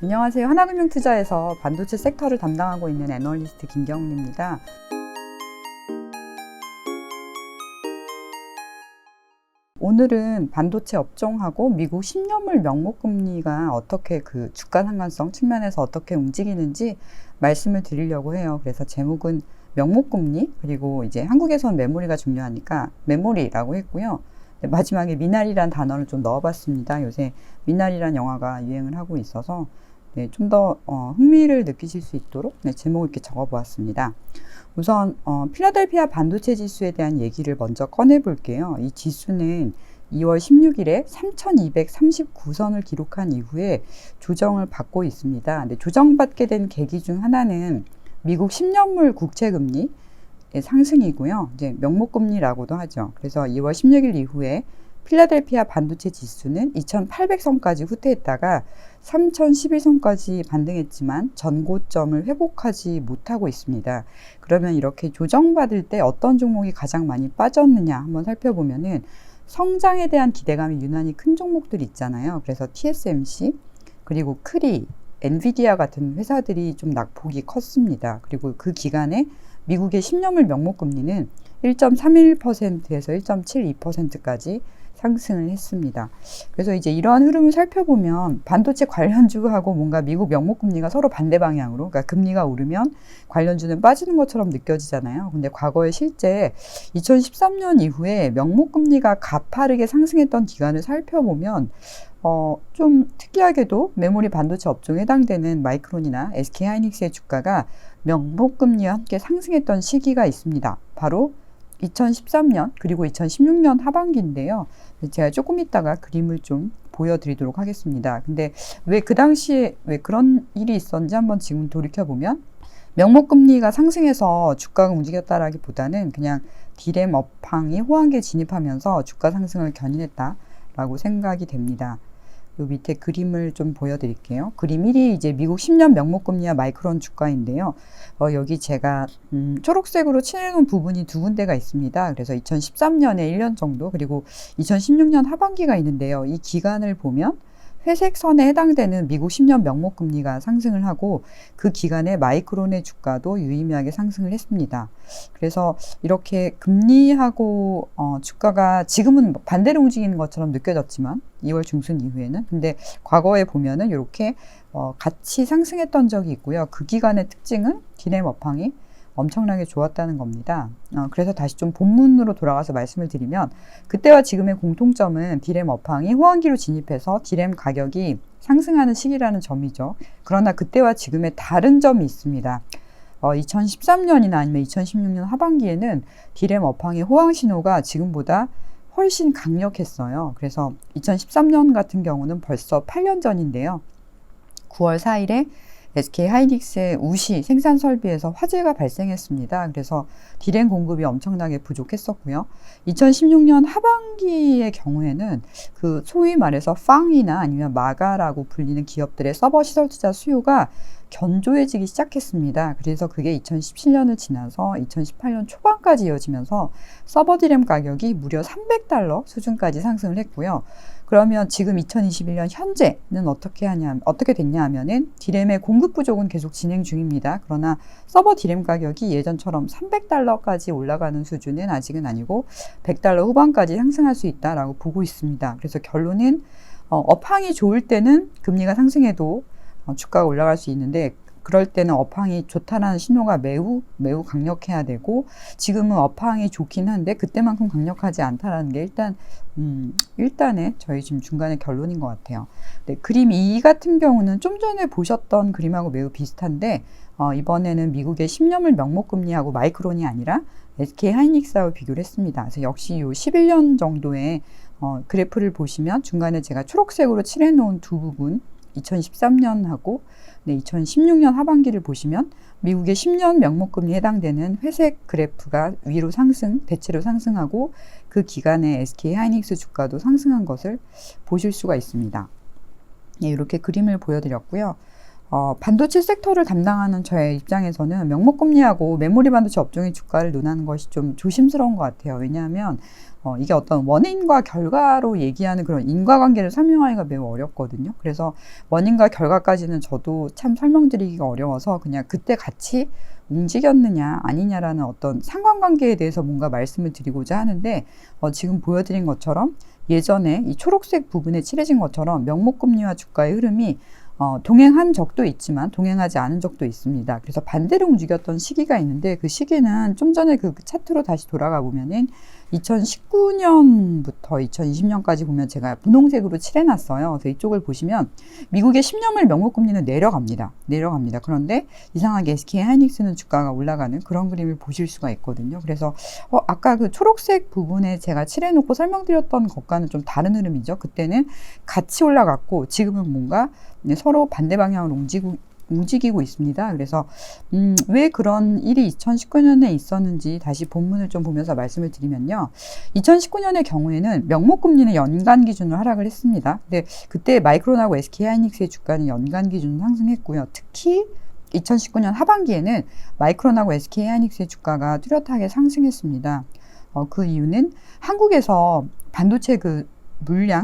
안녕하세요. 하나금융투자에서 반도체 섹터를 담당하고 있는 애널리스트 김경훈입니다. 오늘은 반도체 업종하고 미국 10년물 명목금리가 어떻게 그 주가 상관성 측면에서 어떻게 움직이는지 말씀을 드리려고 해요. 그래서 제목은 명목금리, 그리고 이제 한국에선 메모리가 중요하니까 메모리라고 했고요. 마지막에 미나리란 단어를 좀 넣어봤습니다. 요새 미나리란 영화가 유행을 하고 있어서 좀 더 흥미를 느끼실 수 있도록 제목을 이렇게 적어보았습니다. 우선 필라델피아 반도체 지수에 대한 얘기를 먼저 꺼내 볼게요. 이 지수는 2월 16일에 3239선을 기록한 이후에 조정을 받고 있습니다. 근데 조정받게 된 계기 중 하나는 미국 10년물 국채금리 상승이고요. 이제 명목금리라고도 하죠. 그래서 2월 16일 이후에 필라델피아 반도체 지수는 2800선까지 후퇴했다가 3011선까지 반등했지만 전고점을 회복하지 못하고 있습니다. 그러면 이렇게 조정받을 때 어떤 종목이 가장 많이 빠졌느냐 한번 살펴보면은 성장에 대한 기대감이 유난히 큰 종목들 있잖아요. 그래서 TSMC, 그리고 크리, 엔비디아 같은 회사들이 좀 낙폭이 컸습니다. 그리고 그 기간에 미국의 10년물 명목금리는 1.31%에서 1.72%까지 상승을 했습니다. 그래서 이제 이러한 흐름을 살펴보면 반도체 관련주하고 뭔가 미국 명목금리가 서로 반대 방향으로, 그러니까 금리가 오르면 관련주는 빠지는 것처럼 느껴지잖아요. 근데 과거에 실제 2013년 이후에 명목금리가 가파르게 상승했던 기간을 살펴보면 좀 특이하게도 메모리 반도체 업종에 해당되는 마이크론이나 SK하이닉스의 주가가 명목금리와 함께 상승했던 시기가 있습니다. 바로 2013년 그리고 2016년 하반기인데요. 제가 조금 이따가 그림을 좀 보여드리도록 하겠습니다. 근데 왜 그 당시에 왜 그런 일이 있었는지 한번 지금 돌이켜보면 명목금리가 상승해서 주가가 움직였다라기보다는 그냥 디램 업황이 호황기에 진입하면서 주가 상승을 견인했다라고 생각이 됩니다. 요 밑에 그림을 좀 보여드릴게요. 그림 1이 이제 미국 10년 명목금리와 마이크론 주가인데요. 여기 제가 초록색으로 칠해놓은 부분이 두 군데가 있습니다. 그래서 2013년에 1년 정도, 그리고 2016년 하반기가 있는데요. 이 기간을 보면 회색 선에 해당되는 미국 10년 명목금리가 상승을 하고 그 기간에 마이크론의 주가도 유의미하게 상승을 했습니다. 그래서 이렇게 금리하고 주가가 지금은 반대로 움직이는 것처럼 느껴졌지만 2월 중순 이후에는, 근데 과거에 보면은 이렇게 같이 상승했던 적이 있고요. 그 기간의 특징은 디램 업황이 엄청나게 좋았다는 겁니다. 그래서 다시 좀 본문으로 돌아가서 말씀을 드리면 그때와 지금의 공통점은 디램 업황이 호황기로 진입해서 디램 가격이 상승하는 시기라는 점이죠. 그러나 그때와 지금의 다른 점이 있습니다. 2013년이나 아니면 2016년 하반기에는 디램 업황의 호황 신호가 지금보다 훨씬 강력했어요. 그래서 2013년 같은 경우는 벌써 8년 전인데요. 9월 4일에 SK하이닉스의 우시 생산 설비에서 화재가 발생했습니다. 그래서 디램 공급이 엄청나게 부족했었고요. 2016년 하반기의 경우에는 그 소위 말해서 팡이나 아니면 마가라고 불리는 기업들의 서버 시설 투자 수요가 견조해지기 시작했습니다. 그래서 그게 2017년을 지나서 2018년 초반까지 이어지면서 서버 디램 가격이 무려 $300 수준까지 상승을 했고요. 그러면 지금 2021년 현재는 어떻게 됐냐 하면은 디램의 공급 부족은 계속 진행 중입니다. 그러나 서버 디램 가격이 예전처럼 $300까지 올라가는 수준은 아직은 아니고 $100 후반까지 상승할 수 있다라고 보고 있습니다. 그래서 결론은 업황이 좋을 때는 금리가 상승해도 주가가 올라갈 수 있는데, 그럴 때는 업황이 좋다라는 신호가 매우 강력해야 되고, 지금은 업황이 좋긴 한데 그때만큼 강력하지 않다라는 게 일단의 저희 지금 중간의 결론인 것 같아요. 네, 그림 2 같은 경우는 좀 전에 보셨던 그림하고 매우 비슷한데 이번에는 미국의 10년물 명목금리하고 마이크론이 아니라 SK하이닉스하고 비교를 했습니다. 그래서 역시 요 11년 정도의 그래프를 보시면 중간에 제가 초록색으로 칠해놓은 두 부분, 2013년하고 2016년 하반기를 보시면 미국의 10년 명목금리에 해당되는 회색 그래프가 위로 대체로 상승하고 그 기간에 SK하이닉스 주가도 상승한 것을 보실 수가 있습니다. 이렇게 그림을 보여드렸고요. 반도체 섹터를 담당하는 저의 입장에서는 명목금리하고 메모리 반도체 업종의 주가를 논하는 것이 좀 조심스러운 것 같아요. 왜냐하면 이게 어떤 원인과 결과로 얘기하는 그런 인과관계를 설명하기가 매우 어렵거든요. 그래서 원인과 결과까지는 저도 참 설명드리기가 어려워서 그냥 그때 같이 움직였느냐 아니냐라는 어떤 상관관계에 대해서 뭔가 말씀을 드리고자 하는데 지금 보여드린 것처럼 예전에 이 초록색 부분에 칠해진 것처럼 명목금리와 주가의 흐름이 동행한 적도 있지만 동행하지 않은 적도 있습니다. 그래서 반대로 움직였던 시기가 있는데 그 시기는 좀 전에 그 차트로 다시 돌아가 보면은 2019년부터 2020년까지 보면 제가 분홍색으로 칠해놨어요. 그래서 이쪽을 보시면 미국의 10년물 명목금리는 내려갑니다. 그런데 이상하게 SK 하이닉스는 주가가 올라가는 그런 그림을 보실 수가 있거든요. 그래서 아까 그 초록색 부분에 제가 칠해놓고 설명드렸던 것과는 좀 다른 흐름이죠. 그때는 같이 올라갔고 지금은 뭔가 서로 반대 방향으로 움직이고 있습니다. 그래서 왜 그런 일이 2019년에 있었는지 다시 본문을 좀 보면서 말씀을 드리면요. 2019년의 경우에는 명목금리는 연간 기준으로 하락을 했습니다. 근데 그때 마이크론하고 SK하이닉스의 주가는 연간 기준으로 상승했고요. 특히 2019년 하반기에는 마이크론하고 SK하이닉스의 주가가 뚜렷하게 상승했습니다. 그 이유는 한국에서 반도체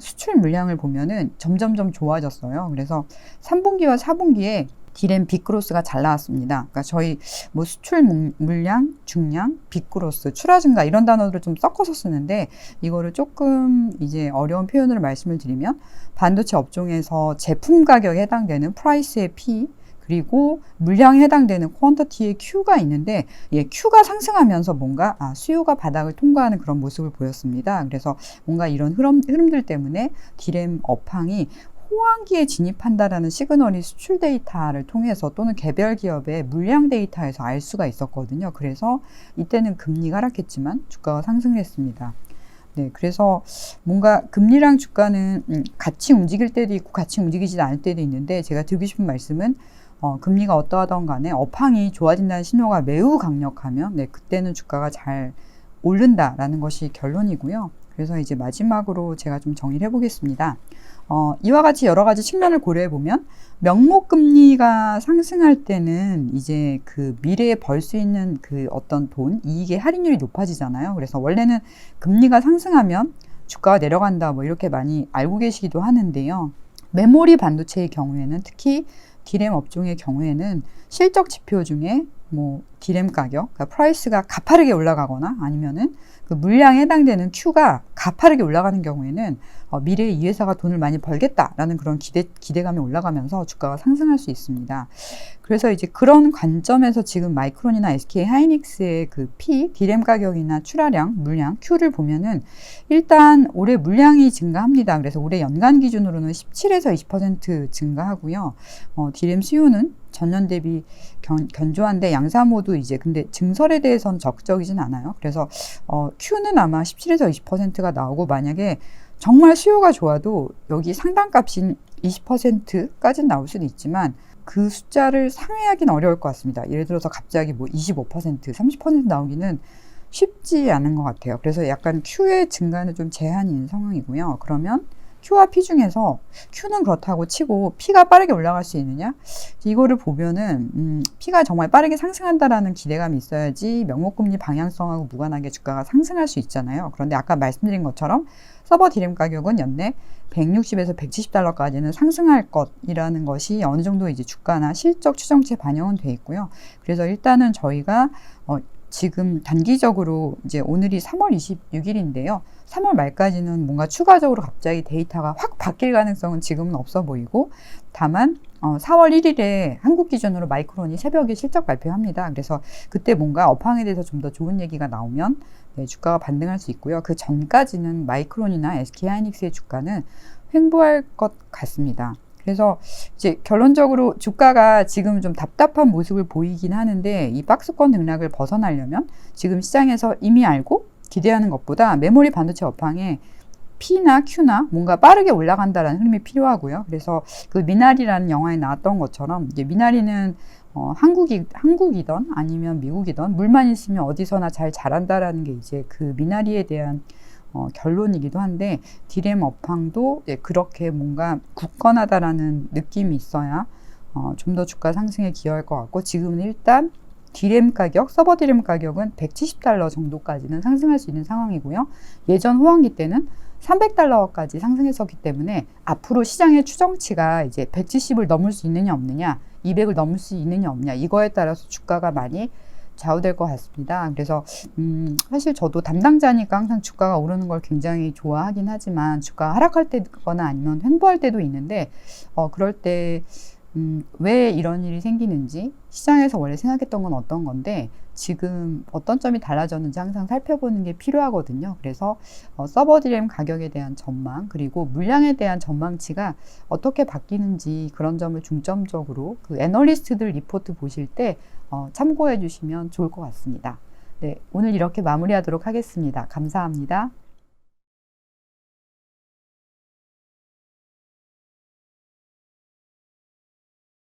수출 물량을 보면은 점점점 좋아졌어요. 그래서 3분기와 4분기에 디램 빅그로스가 잘 나왔습니다. 그러니까 저희 수출 물량, 중량, 빅그로스, 출하 증가 이런 단어들을 좀 섞어서 쓰는데 이거를 조금 이제 어려운 표현으로 말씀을 드리면 반도체 업종에서 제품 가격에 해당되는 프라이스의 P 그리고 물량에 해당되는 퀀터티의 Q가 있는데 Q가 상승하면서 뭔가 수요가 바닥을 통과하는 그런 모습을 보였습니다. 그래서 뭔가 이런 흐름들 때문에 디램 업황이 호황기에 진입한다라는 시그널이 수출 데이터를 통해서 또는 개별 기업의 물량 데이터에서 알 수가 있었거든요. 그래서 이때는 금리가 하락했지만 주가가 상승을 했습니다. 네, 그래서 뭔가 금리랑 주가는 같이 움직일 때도 있고 같이 움직이지 않을 때도 있는데 제가 드리고 싶은 말씀은 금리가 어떠하던 간에 업황이 좋아진다는 신호가 매우 강력하면 그때는 주가가 잘 오른다라는 것이 결론이고요. 그래서 이제 마지막으로 제가 좀 정리를 해보겠습니다. 이와 같이 여러 가지 측면을 고려해 보면 명목금리가 상승할 때는 이제 그 미래에 벌 수 있는 그 어떤 이익의 할인율이 높아지잖아요. 그래서 원래는 금리가 상승하면 주가가 내려간다 이렇게 많이 알고 계시기도 하는데요. 메모리 반도체의 경우에는 특히 디램 업종의 경우에는 실적 지표 중에 디램 가격, 그러니까 프라이스가 가파르게 올라가거나 아니면은 그 물량에 해당되는 Q가 가파르게 올라가는 경우에는 미래에 이 회사가 돈을 많이 벌겠다라는 그런 기대감이 올라가면서 주가가 상승할 수 있습니다. 그래서 이제 그런 관점에서 지금 마이크론이나 SK 하이닉스의 그 P, 디램 가격이나 출하량, 물량, Q를 보면은 일단 올해 물량이 증가합니다. 그래서 올해 연간 기준으로는 17에서 20% 증가하고요. 디램 수요는 전년 대비 견조한데 양사 모두 이제 근데 증설에 대해서는 적극적이진 않아요. 그래서 Q는 아마 17에서 20%가 나오고 만약에 정말 수요가 좋아도 여기 상단값인 20%까지는 나올 수도 있지만 그 숫자를 상회하기는 어려울 것 같습니다. 예를 들어서 갑자기 25%, 30% 나오기는 쉽지 않은 것 같아요. 그래서 약간 Q의 증가는 좀 제한이 있는 상황이고요. 그러면 Q와 P 중에서 Q는 그렇다고 치고 P가 빠르게 올라갈 수 있느냐? 이거를 보면은 P가 정말 빠르게 상승한다라는 기대감이 있어야지 명목금리 방향성하고 무관하게 주가가 상승할 수 있잖아요. 그런데 아까 말씀드린 것처럼 서버 디램 가격은 연내 160에서 170달러까지는 상승할 것이라는 것이 어느 정도 이제 주가나 실적 추정치에 반영은 돼 있고요. 그래서 일단은 저희가 지금 단기적으로 이제 오늘이 3월 26일인데요. 3월 말까지는 뭔가 추가적으로 갑자기 데이터가 확 바뀔 가능성은 지금은 없어 보이고 다만 4월 1일에 한국 기준으로 마이크론이 새벽에 실적 발표합니다. 그래서 그때 뭔가 업황에 대해서 좀 더 좋은 얘기가 나오면 주가가 반등할 수 있고요. 그 전까지는 마이크론이나 SK하이닉스의 주가는 횡보할 것 같습니다. 그래서 이제 결론적으로 주가가 지금 좀 답답한 모습을 보이긴 하는데 이 박스권 등락을 벗어나려면 지금 시장에서 이미 알고 기대하는 것보다 메모리 반도체 업황에 P나 Q나 뭔가 빠르게 올라간다라는 흐름이 필요하고요. 그래서 그 미나리라는 영화에 나왔던 것처럼 이제 미나리는 한국이던 아니면 미국이던 물만 있으면 어디서나 잘 자란다라는 게 이제 그 미나리에 대한 결론이기도 한데 디램 업황도 그렇게 뭔가 굳건하다라는 느낌이 있어야 좀 더 주가 상승에 기여할 것 같고, 지금은 일단 D램 가격, 서버 D램 가격은 $170 정도까지는 상승할 수 있는 상황이고요. 예전 호황기 때는 $300까지 상승했었기 때문에 앞으로 시장의 추정치가 이제 170을 넘을 수 있느냐 없느냐, 200을 넘을 수 있느냐 없느냐, 이거에 따라서 주가가 많이 좌우될 것 같습니다. 그래서 사실 저도 담당자니까 항상 주가가 오르는 걸 굉장히 좋아하긴 하지만, 주가가 하락할 때거나 아니면 횡보할 때도 있는데, 그럴 때 왜 이런 일이 생기는지, 시장에서 원래 생각했던 건 어떤 건데 지금 어떤 점이 달라졌는지 항상 살펴보는 게 필요하거든요. 그래서 서버 D램 가격에 대한 전망, 그리고 물량에 대한 전망치가 어떻게 바뀌는지, 그런 점을 중점적으로 그 애널리스트들 리포트 보실 때 참고해 주시면 좋을 것 같습니다. 네, 오늘 이렇게 마무리하도록 하겠습니다. 감사합니다.